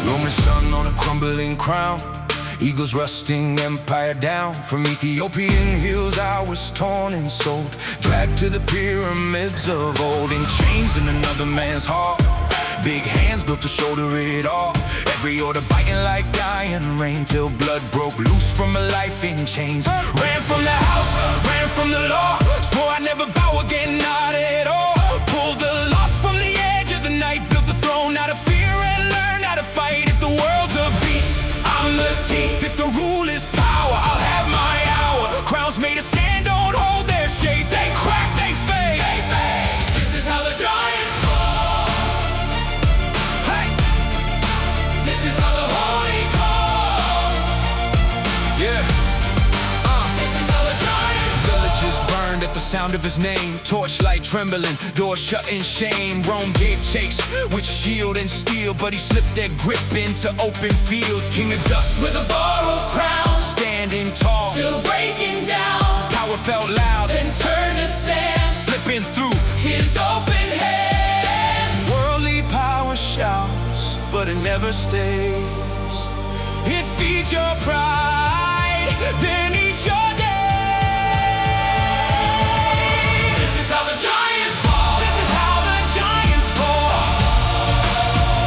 Roman sun on a crumbling crown, eagles rusting empire down. From Ethiopian hills I was torn and sold, dragged to the pyramids of old. In chains in another man's heart, big hands built to shoulder it all. Every order biting like dying rain, till blood broke loose from a life in chains. Ran from the house, ran from the law, swore I'd never bow again, not at all. Pulled the loss from the edge of the night, built the throne out of fear and learned how to fight. If the world's a beast, I'm the teeth. If the rule is power, I'll have my hour. Crowns made of sand don't hold their shape, they crack, they fade. This is how the giants fall. Hey, this is how the holy calls. Yeah. This is how the giants fall. Villages burned at the sound of his name, torchlight trembling, doors shut in shame. Rome gave chase with shield and steel, but he slipped their grip into open fields. King of dust with a borrowed crown, standing tall, still breaking down. Power felt loud, then turned to sand, slipping through his open hands. Worldly power shouts, but it never stays. It feeds your pride, then eats your day. This is how the giants fall. This is how the giants fall.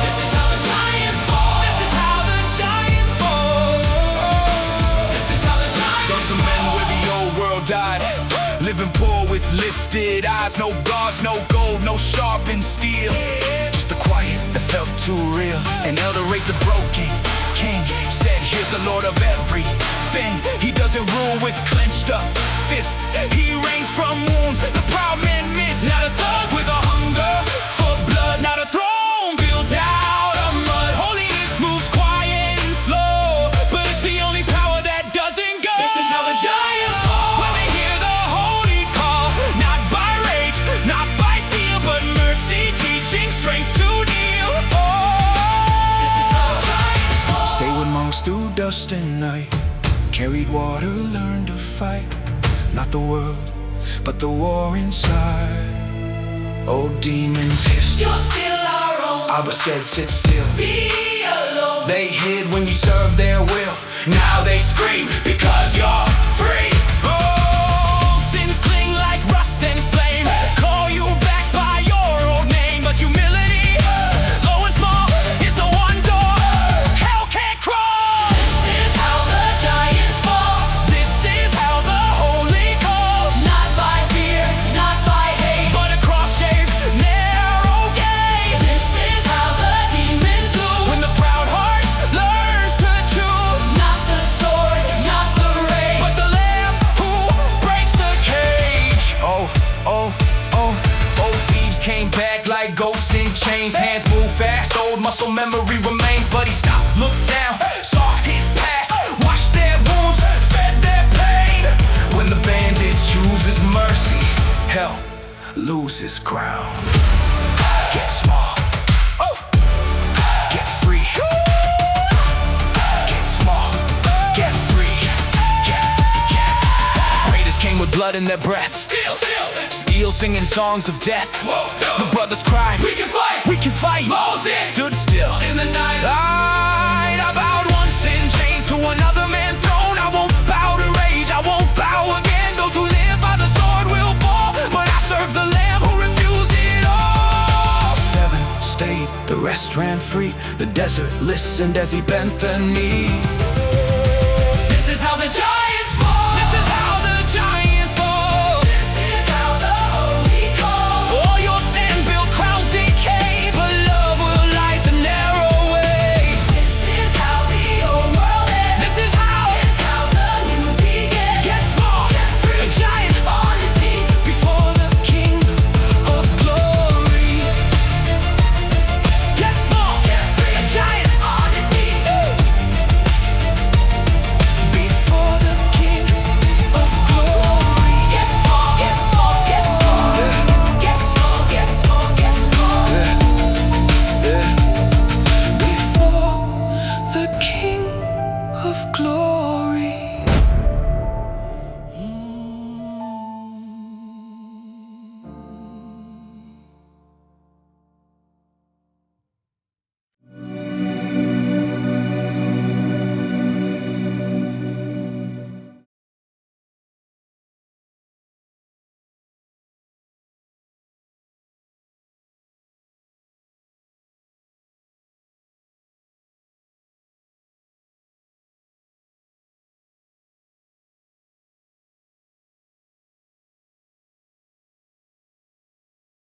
This is how the giants fall. This is how the giants fall. This is how the giants fall. Done some men where the old world died, living poor with lifted eyes. No guards, no gold, no sharpened steel, just the quiet that felt too real. An elder raised the broken king, said here's the Lord of everything. He doesn't rule with clenched up fists, he reigns from wounds the proud men miss. Not a thug with a hunger for blood, not a throne built out of mud. Holiness moves quiet and slow, but it's the only power that doesn't go. This is how the giants fall. When they hear the holy call, not by rage, not by steel, but mercy teaching strength to kneel. This is how the giants fall. Stay with monks through dust and night, carried water, learned to fight. Not the world, but the war inside. Old demons hissed, you're still our own. Abba said, sit still, be alone. They hid when you served their will, now they scream because you're free. Old sins cling like rust and flame, call you back by your old name. But humility, low and small, is the one door hell can't cross. This is how the giants fall. This is how the holy calls. Not by fear, not by hate, but a cross-shaped, narrow gate. This is how the demons lose, when the proud heart learns to choose. Not the sword, not the rage, but the lamb who breaks the cage. Old thieves came back like ghosts in chains. Hands move fast, old muscle memory remains. But he stopped, looked down, saw his past, washed their wounds, fed their pain. When the bandit chooses mercy, hell loses ground. Get small, get free. Get small, get free. Raiders came with blood in their breath, steel singing songs of death. The brothers cried, we can fight, we can fight. Moses stood still in the night. I bowed once in chains to another man's throne. I won't bow to rage, I won't bow again. Those who live by the sword will fall, but I serve the Lamb who refused it all. 7 stayed, the rest ran free. The desert listened as he bent the knee.